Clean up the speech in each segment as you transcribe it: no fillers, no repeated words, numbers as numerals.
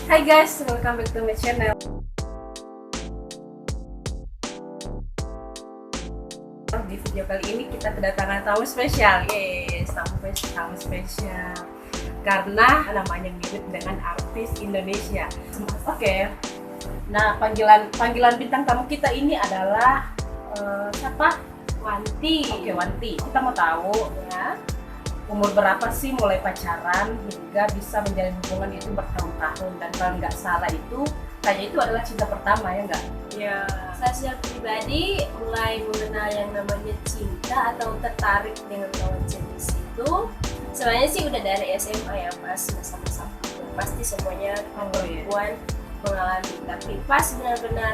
Hai guys, welcome back to my channel. Di video kali ini kita kedatangan tamu spesial. Yes, tamu spesial. Karena namanya mirip dengan artis Indonesia. Oke. Nah, panggilan bintang tamu kita ini adalah siapa? Wanti. Oke, Wanti. Kita mau tahu ya, umur berapa sih mulai pacaran hingga bisa menjalin hubungan itu bertahun-tahun, dan kalau nggak salah itu kayaknya itu adalah cinta pertama, ya nggak? Ya, saya secara pribadi mulai mengenal yang namanya cinta atau tertarik dengan lawan jenis itu sebenarnya sih udah dari SMA ya, pas masa-masa pasti semuanya perempuan mengalami, tapi pas benar-benar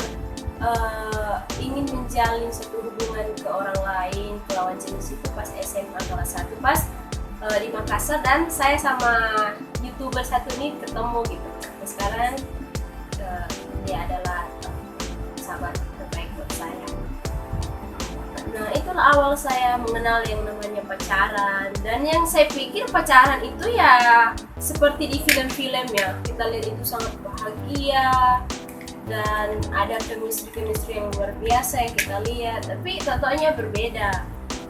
ingin menjalin satu hubungan ke orang lain, ke lawan jenis itu pas SMA kelas 1, pas di Makassar, dan saya sama YouTuber satu ini ketemu gitu. Nah, sekarang dia adalah sahabat terbaik buat saya. Nah, itulah awal saya mengenal yang namanya pacaran, dan yang saya pikir pacaran itu ya seperti di film-film ya, kita lihat itu sangat bahagia dan ada chemistry yang luar biasa yang kita lihat, tapi totalnya berbeda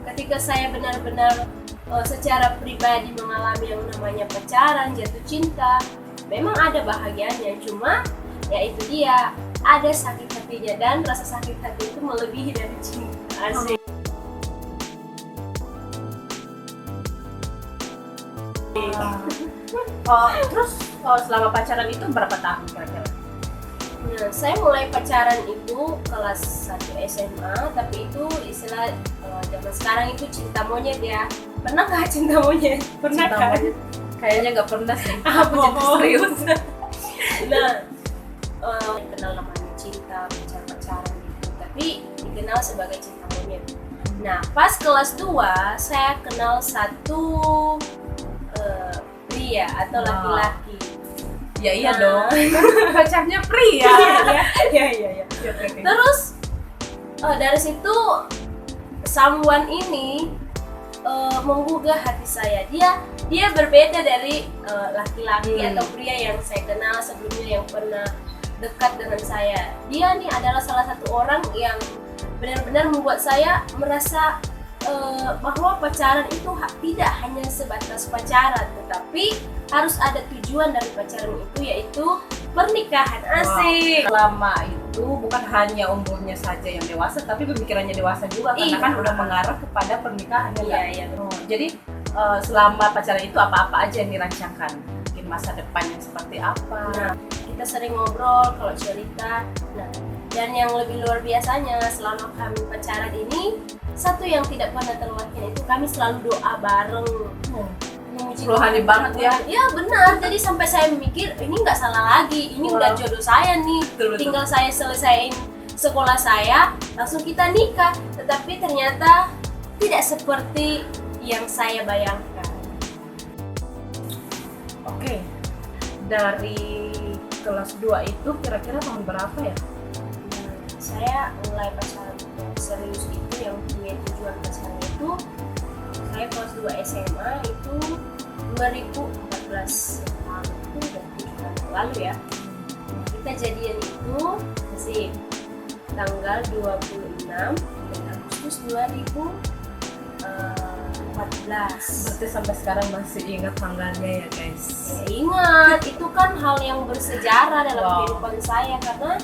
ketika saya benar-benar secara pribadi mengalami yang namanya pacaran, jatuh cinta. Memang ada bahagianya, cuma ya itu dia, ada sakit hatinya, dan rasa sakit hati itu melebihi dari cinta. Asik. Terus selama pacaran itu berapa tahun kira-kira? Nah, saya mulai pacaran itu kelas 1 SMA, tapi itu istilah zaman sekarang itu cinta monyet ya. Pernah nggak cinta monyet? Pernah Cinta kan? monyet? Kayaknya nggak pernah sih. Aku Aku serius. Nah, kenal namanya cinta, pacaran gitu, tapi dikenal sebagai cinta monyet. Nah, pas kelas 2 saya kenal satu pria atau laki-laki. Ya iya Nah. dong. Pacarnya pria. Iya. Terus dari situ someone ini menggugah hati saya. Dia berbeda dari laki-laki atau pria yang saya kenal sebelumnya yang pernah dekat dengan saya. Dia nih adalah salah satu orang yang benar-benar membuat saya merasa bahwa pacaran itu tidak hanya sebatas pacaran, tetapi harus ada tujuan dari pacaran itu, yaitu pernikahan. Asik. Lama itu bukan hanya umurnya saja yang dewasa, tapi pemikirannya dewasa juga, karena kan udah mengarah kepada pernikahan. Iya. Jadi selama pacaran itu apa-apa aja yang dirancangkan, mungkin masa depannya seperti apa. Nah, kita sering ngobrol kalau cerita. Nah, dan yang lebih luar biasanya selama kami pacaran ini, satu yang tidak pernah terlewatkan itu kami selalu doa bareng. Memuji Rohani Tuhan. banget ya. Iya benar. Jadi sampai saya mikir ini nggak salah lagi, ini udah jodoh saya nih. Betul. Tinggal saya selesaiin sekolah saya, langsung kita nikah. Tetapi ternyata tidak seperti yang saya bayangkan. Oke. Dari kelas 2 itu kira-kira tahun berapa ya? Saya mulai pacaran serius itu, yang punya tujuan pacaran itu saya kelas 2 SMA itu 2014, itu udah 7 tahun lalu ya. Kita jadian itu masih tanggal 26 Agustus 2014. Berarti sampai sekarang masih ingat tanggalnya ya guys? Ya, ingat, itu kan hal yang bersejarah dalam Wow. kehidupan saya, karena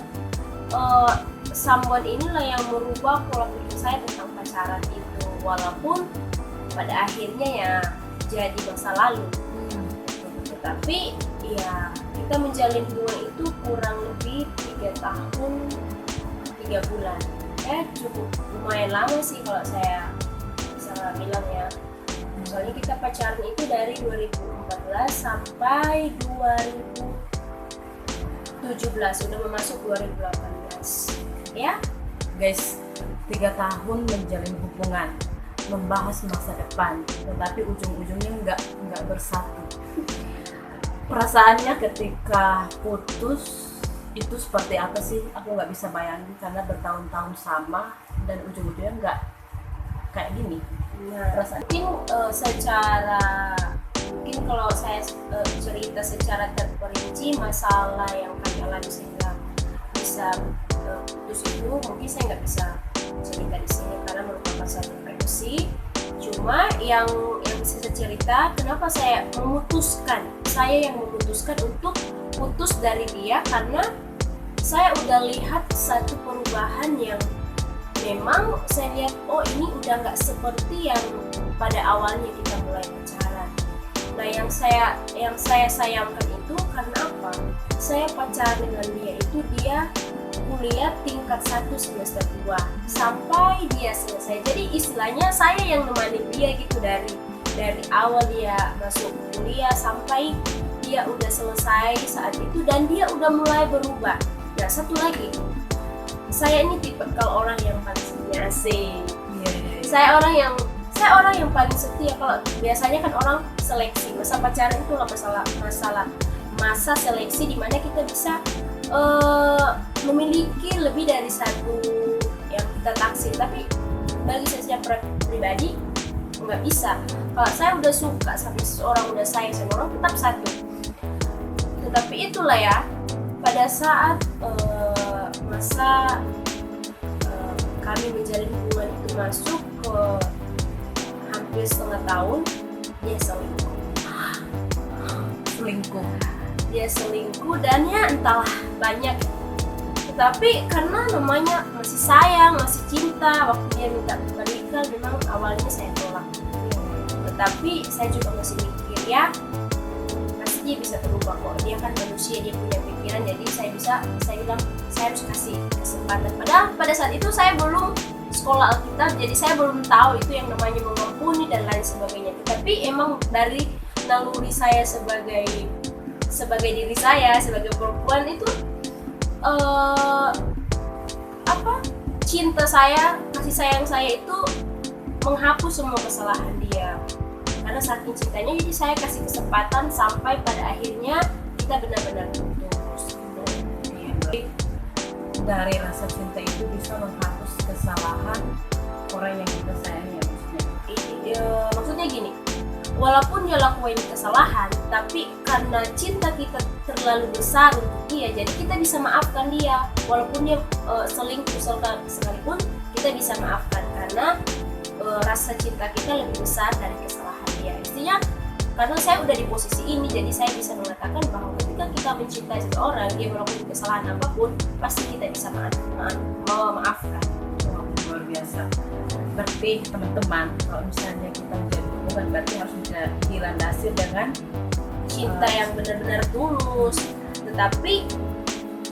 someone inilah yang merubah pola pikir saya tentang pacaran itu, walaupun pada akhirnya ya jadi masa lalu. Tetapi ya kita menjalin hubungan itu kurang lebih 3 tahun 3 bulan. Cukup lumayan lama sih kalau saya bisa bilang ya. Soalnya kita pacaran itu dari 2014 sampai 2017, udah masuk 2018 ya Guys, 3 tahun menjalin hubungan, membahas masa depan, tetapi ujung-ujungnya nggak bersatu. Perasaannya ketika putus itu seperti apa sih? Aku nggak bisa bayangin, karena bertahun-tahun sama dan ujung-ujungnya nggak kayak gini. Nah, mungkin secara mungkin kalau saya cerita secara terperinci masalah yang kami alami sehingga bisa putus itu, mungkin saya nggak bisa cerita di sini karena merupakan satu privasi. Cuma yang bisa saya cerita, kenapa saya yang memutuskan untuk putus dari dia, karena saya udah lihat satu perubahan yang memang saya lihat, oh ini udah nggak seperti yang pada awalnya kita mulai pacaran. Nah yang saya sayangkan itu karena apa? Saya pacaran dengan dia itu dia kuliah tingkat 1 semester 2 sampai dia selesai. Jadi istilahnya saya yang nemani dia gitu dari awal dia masuk kuliah sampai dia udah selesai saat itu, dan dia udah mulai berubah. Nah satu lagi, saya ini tipe kalau orang yang paling setia sih. Saya orang yang paling setia. Kalau biasanya kan orang seleksi, masa pacaran itu masa seleksi di mana kita bisa memiliki lebih dari satu yang kita taksir. Tapi bagi saya pribadi nggak bisa. Kalau saya udah suka sama seseorang, udah sayang sama orang, tetap satu. Tetapi itulah ya, pada saat masa kami menjalin hubungan itu masuk ke hampir setengah tahun, dia selingkuh dan ya entahlah banyak. Tetapi karena namanya masih sayang, masih cinta, waktu dia minta balikan memang awalnya saya tolak. Tetapi saya juga masih mikir ya, pasti dia bisa berubah kok, dia kan manusia, dia punya pikiran. Jadi saya bilang saya harus kasih kesempatan. Padahal pada saat itu saya belum sekolah Alkitab, jadi saya belum tahu itu yang namanya mengampuni dan lain sebagainya. Tapi emang dari naluri saya sebagai diri saya, sebagai perempuan itu cinta saya, kasih sayang saya itu menghapus semua kesalahan dia. Karena saking cintanya, jadi saya kasih kesempatan sampai pada akhirnya kita benar-benar putus. Dari rasa cinta itu bisa menghapus kesalahan orang yang kita sayangi, maksudnya gini, walaupun dia lakuin kesalahan, tapi karena cinta kita terlalu besar untuk dia, jadi kita bisa maafkan dia. Walaupun dia selingkuh sekalipun, kita bisa maafkan karena rasa cinta kita lebih besar dari kesalahan dia. Intinya karena saya udah di posisi ini, jadi saya bisa mengatakan bahwa ketika kita mencintai seseorang, dia melakukan kesalahan apapun, pasti kita bisa memaafkan. Luar biasa. Berarti teman-teman, kalau misalnya kita menjadi hubungan, berarti harus dilandasi dengan cinta yang benar-benar tulus. Tetapi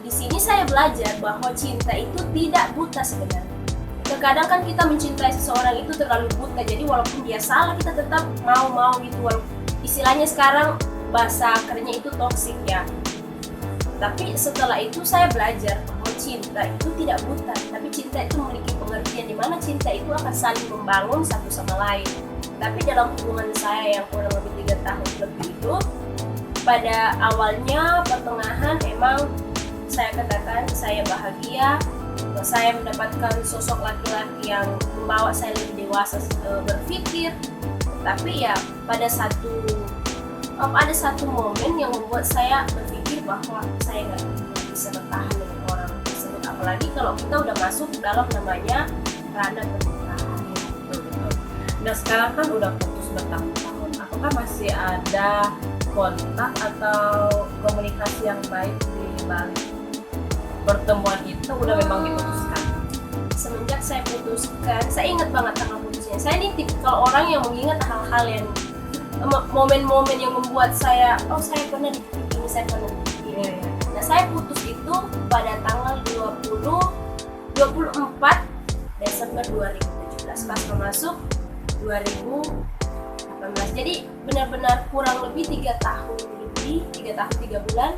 di sini saya belajar bahwa cinta itu tidak buta sebenarnya. Terkadang kan kita mencintai seseorang itu terlalu buta, jadi walaupun dia salah kita tetap mau gitu. Walaupun istilahnya sekarang bahasa kerennya itu toksik ya. Tapi setelah itu saya belajar bahwa cinta itu tidak buta, tapi cinta itu memiliki pengertian di mana cinta itu akan saling membangun satu sama lain. Tapi dalam hubungan saya yang kurang lebih 3 tahun lebih itu, pada awalnya pertengahan emang saya katakan saya bahagia, saya mendapatkan sosok laki-laki yang membawa saya lebih dewasa berpikir. Tapi ya pada satu momen yang membuat saya berpikir bahwa saya nggak bisa bertahan dengan orang tersebut, apalagi kalau kita udah masuk dalam namanya ranah pernikahan. Nah sekarang kan udah putus bertahun-tahun, apakah masih ada kontak atau komunikasi yang baik di balik pertemuan itu? Udah memang diputuskan? Semenjak saya putuskan, saya ingat banget tanggal putusnya. Saya ini tipikal orang yang mengingat hal-hal yang momen-momen yang membuat saya, oh saya pernah di titik ini, saya pernah di titik ini. Nah saya putus itu pada tanggal 24 Desember 2017 pas masuk 2018. Jadi benar-benar kurang lebih 3 tahun 3 bulan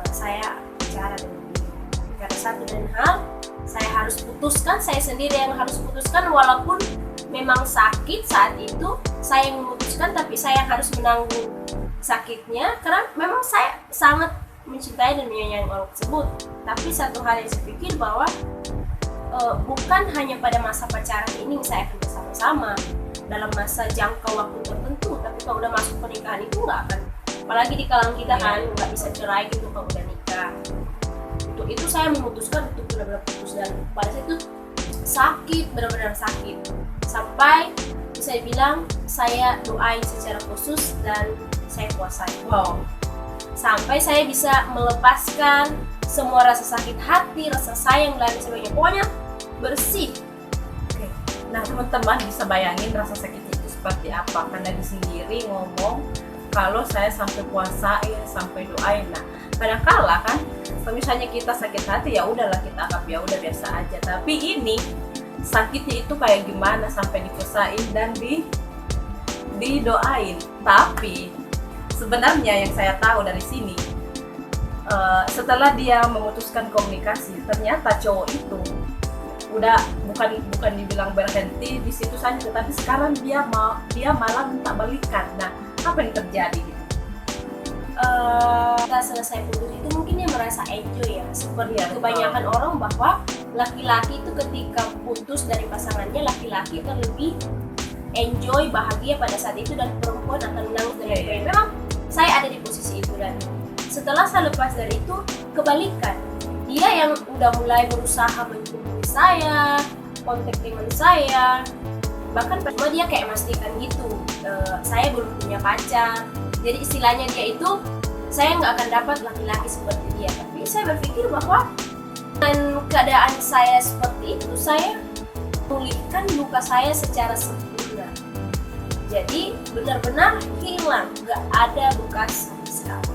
saya bicara dengan dia. Karena satu dan hal, saya harus putuskan, saya sendiri yang harus putuskan, walaupun memang sakit saat itu, saya yang memutuskan, tapi saya harus menanggung sakitnya karena memang saya sangat mencintai dan menyayangi orang tersebut. Tapi satu hal yang saya pikir bahwa bukan hanya pada masa pacaran ini saya akan bersama-sama. dalam masa jangka waktu tertentu, tapi kalau udah masuk pernikahan itu nggak akan, apalagi di kalangan kita kan nggak bisa cerai gitu kalau udah nikah. Untuk itu saya memutuskan untuk benar-benar putus, dan pada saat itu sakit, benar-benar sakit, sampai bisa dibilang saya doain secara khusus dan saya puasai. Wow. Sampai saya bisa melepaskan semua rasa sakit hati, rasa sayang dan sebagainya, pokoknya bersih. Oke. Nah, teman-teman bisa bayangin rasa sakitnya itu seperti apa, karena dia sendiri ngomong kalau saya sampai puasain, sampai doain. Nah, kadang-kala kan kalau misalnya kita sakit hati, ya udahlah kita anggap ya udah biasa aja. Tapi ini sakitnya itu kayak gimana sampai dipuasain dan didoain. Tapi sebenarnya yang saya tahu dari sini, setelah dia memutuskan komunikasi, ternyata cowok itu udah bukan dibilang berhenti di situ saja, tetapi sekarang dia malah minta balikan. Nah, apa yang terjadi gitu? Kita selesai putus itu mungkin dia merasa enjoy ya, seperti Iya, kebanyakan orang bahwa laki-laki itu ketika putus dari pasangannya, laki-laki akan lebih enjoy, bahagia pada saat itu, dan perempuan akan menangis dan sebagainya. Memang saya ada di posisi itu, dan setelah saya lepas dari itu kebalikan, dia yang udah mulai berusaha menghubungi saya, kontak dengan saya, bahkan cuma dia kayak memastikan gitu, saya belum punya pacar. Jadi istilahnya dia itu, saya nggak akan dapat laki-laki seperti dia. Tapi saya berpikir bahwa dengan keadaan saya seperti itu, saya pulihkan luka saya secara sempurna. Jadi benar-benar hilang, nggak ada bekas sama sekali.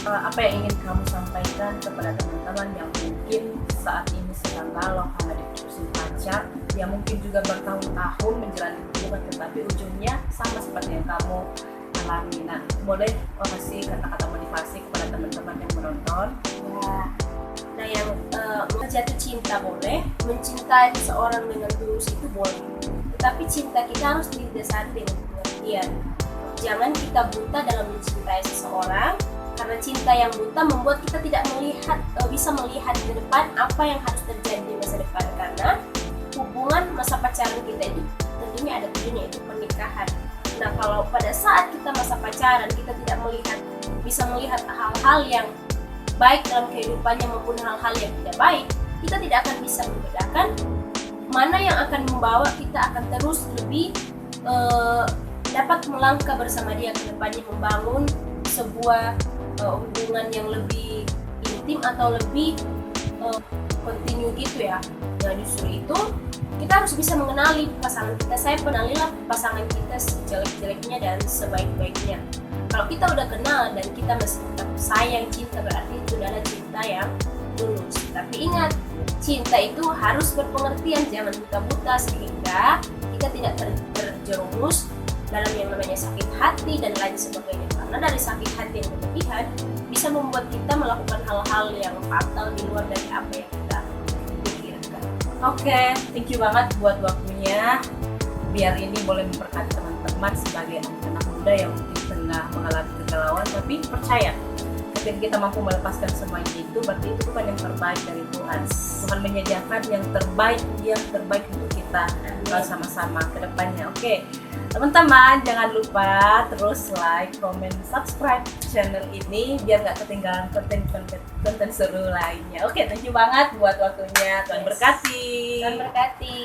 Apa yang ingin kamu sampaikan kepada teman-teman yang mungkin saat ini sedang galau karena diputusin pacar, yang mungkin juga bertahun-tahun menjalani hubungan, tetapi ujungnya sama seperti yang kamu alami. Nah, boleh kasih kata-kata motivasi kepada teman-teman yang menonton? Ya. Nah, yang jatuh cinta boleh, mencintai seseorang dengan tulus itu boleh, tetapi cinta kita harus didasari dengan pengertian. Jangan kita buta dalam mencintai seseorang, karena cinta yang buta membuat kita tidak bisa melihat ke depan apa yang harus terjadi di masa depan, karena hubungan masa pacaran kita itu tentunya ada tujuannya, yaitu pernikahan. Nah, kalau pada saat kita masa pacaran kita tidak bisa melihat hal-hal yang baik dalam kehidupannya maupun hal-hal yang tidak baik, kita tidak akan bisa membedakan mana yang akan membawa kita akan terus lebih dapat melangkah bersama dia ke depannya, membangun sebuah hubungan yang lebih intim atau lebih continue gitu ya. Nah, justru itu kita harus bisa mengenali pasangan kita. Saya kenalilah pasangan kita sejelek-jeleknya dan sebaik-baiknya. Kalau kita udah kenal dan kita masih tetap sayang, cinta, berarti itu adalah cinta yang tulus. Tapi ingat, cinta itu harus berpengertian, jangan buta-buta sehingga kita tidak terjerumus dalam yang namanya sakit hati dan lain sebagainya. Karena dari sakit hati yang berlebihan bisa membuat kita melakukan hal-hal yang fatal di luar dari apa yang kita pikirkan. Oke, thank you banget buat waktunya. Biar ini boleh memberkati teman-teman sebagai anak muda yang mungkin tengah mengalami kegalauan, tapi percaya ketika kita mampu melepaskan semuanya itu, berarti itu bukan yang terbaik dari Tuhan. Tuhan menyediakan yang terbaik untuk kita sama-sama ke depannya. Oke, teman-teman jangan lupa terus like, comment, subscribe channel ini biar nggak ketinggalan konten seru lainnya. Oke, thank you banget buat waktunya. Tuhan berkati. Tuhan berkati.